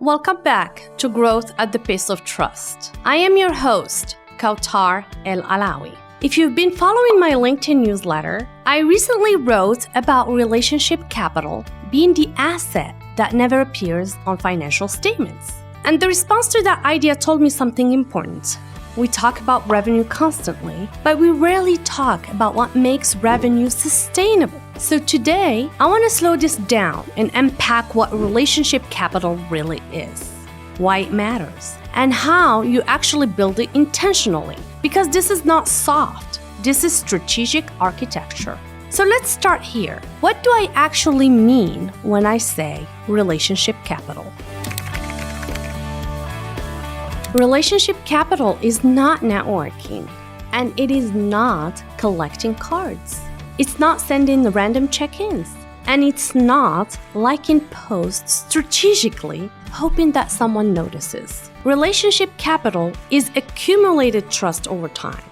Welcome back to Growth at the Pace of Trust. I am your host, Kautar El Alawi. If you've been following my LinkedIn newsletter, I recently wrote about relationship capital being the asset that never appears on financial statements. And the response to that idea told me something important. We talk about revenue constantly, but we rarely talk about what makes revenue sustainable. So today, I want to slow this down and unpack what relationship capital really is, why it matters, and how you actually build it intentionally. Because this is not soft, this is strategic architecture. So let's start here. What do I actually mean when I say relationship capital? Relationship capital is not networking, and it is not collecting cards. It's not sending random check-ins, and it's not liking posts strategically, hoping that someone notices. Relationship capital is accumulated trust over time.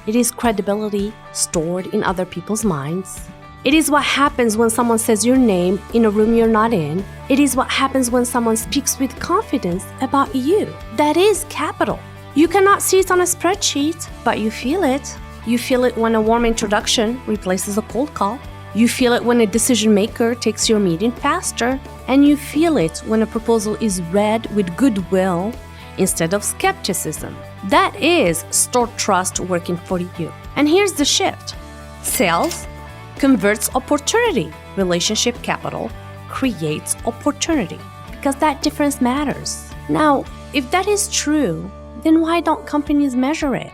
It is credibility stored in other people's minds. It is what happens when someone says your name in a room you're not in. It is what happens when someone speaks with confidence about you. That is capital. You cannot see it on a spreadsheet, but you feel it. You feel it when a warm introduction replaces a cold call. You feel it when a decision maker takes your meeting faster. And you feel it when a proposal is read with goodwill instead of skepticism. That is stored trust working for you. And here's the shift. Sales converts opportunity. Relationship capital creates opportunity, because that difference matters. Now, if that is true, then why don't companies measure it?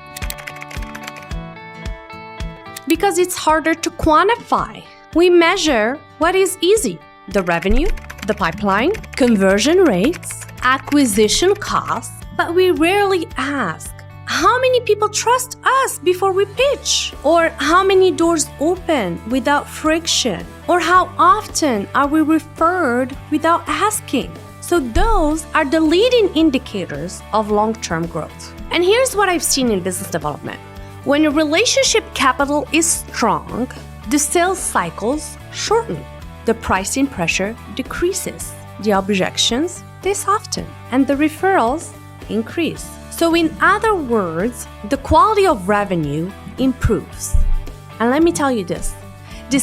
Because it's harder to quantify. We measure what is easy: the revenue, the pipeline, conversion rates, acquisition costs, but we rarely ask, how many people trust us before we pitch? Or how many doors open without friction? Or how often are we referred without asking? So those are the leading indicators of long-term growth. And here's what I've seen in business development. When a relationship capital is strong, the sales cycles shorten, the pricing pressure decreases, the objections, they soften, and the referrals increase. So in other words, the quality of revenue improves. And let me tell you this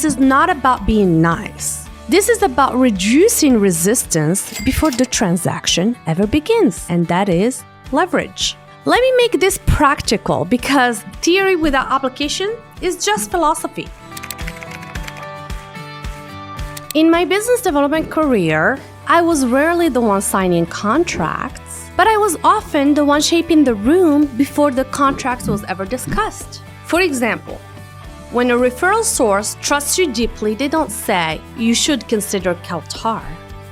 is not about being nice. This is about reducing resistance before the transaction ever begins, and that is leverage. Let me make this practical, because theory without application is just philosophy. In my business development career, I was rarely the one signing contracts, but I was often the one shaping the room before the contract was ever discussed. For example, when a referral source trusts you deeply, they don't say, you should consider Kautar.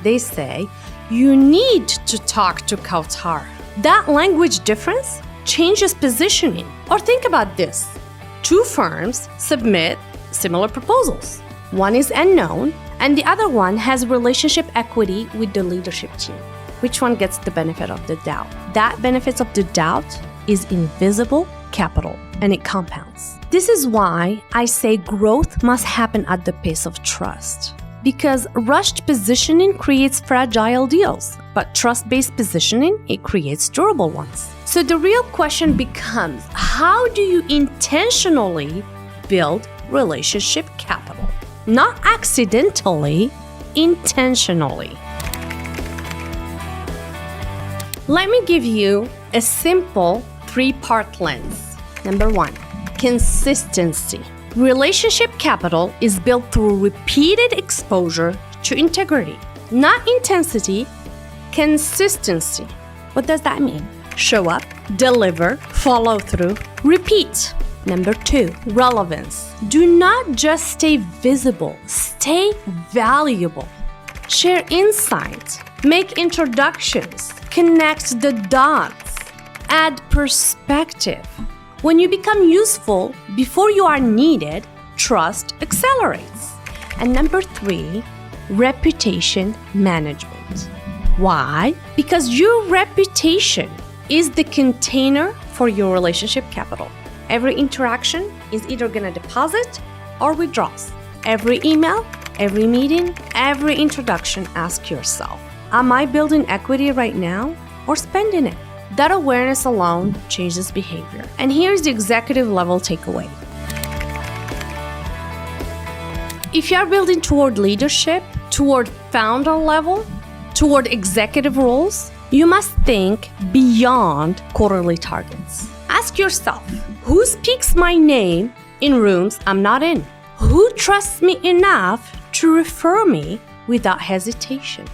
They say, you need to talk to Kautar. That language difference changes positioning. Or think about this. Two firms submit similar proposals. One is unknown, and the other one has relationship equity with the leadership team. Which one gets the benefit of the doubt? That benefit of the doubt is invisible capital, and it compounds. This is why I say growth must happen at the pace of trust. Because rushed positioning creates fragile deals, but trust-based positioning, it creates durable ones. So the real question becomes, how do you intentionally build relationship capital? Not accidentally, intentionally. Let me give you a simple three-part lens. Number one, consistency. Relationship capital is built through repeated exposure to integrity, not intensity, consistency. What does that mean? Show up, deliver, follow through, repeat. Number two, relevance. Do not just stay visible, stay valuable. Share insights, make introductions, connect the dots, add perspective. When you become useful before you are needed, trust accelerates. And number three, reputation management. Why? Because your reputation is the container for your relationship capital. Every interaction is either going to deposit or withdraws. Every email, every meeting, every introduction, ask yourself, Am I building equity right now or spending it? That awareness alone changes behavior. And here's the executive level takeaway. If you are building toward leadership, toward founder level, toward executive roles, you must think beyond quarterly targets. Ask yourself, who speaks my name in rooms I'm not in? Who trusts me enough to refer me without hesitation?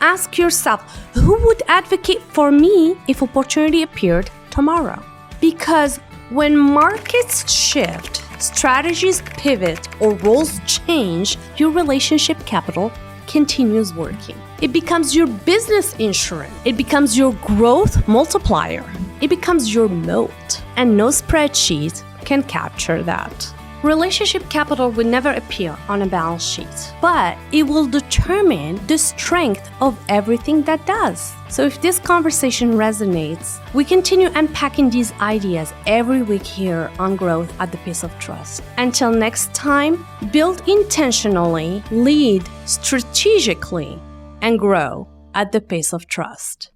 Ask yourself, who would advocate for me if opportunity appeared tomorrow? Because when markets shift, strategies pivot, or roles change, your relationship capital continues working. It becomes your business insurance. It becomes your growth multiplier. It becomes your moat. And no spreadsheet can capture that. Relationship capital will never appear on a balance sheet, but it will determine the strength of everything that does. So if this conversation resonates, we continue unpacking these ideas every week here on Growth at the Pace of Trust. Until next time, build intentionally, lead strategically, and grow at the pace of trust.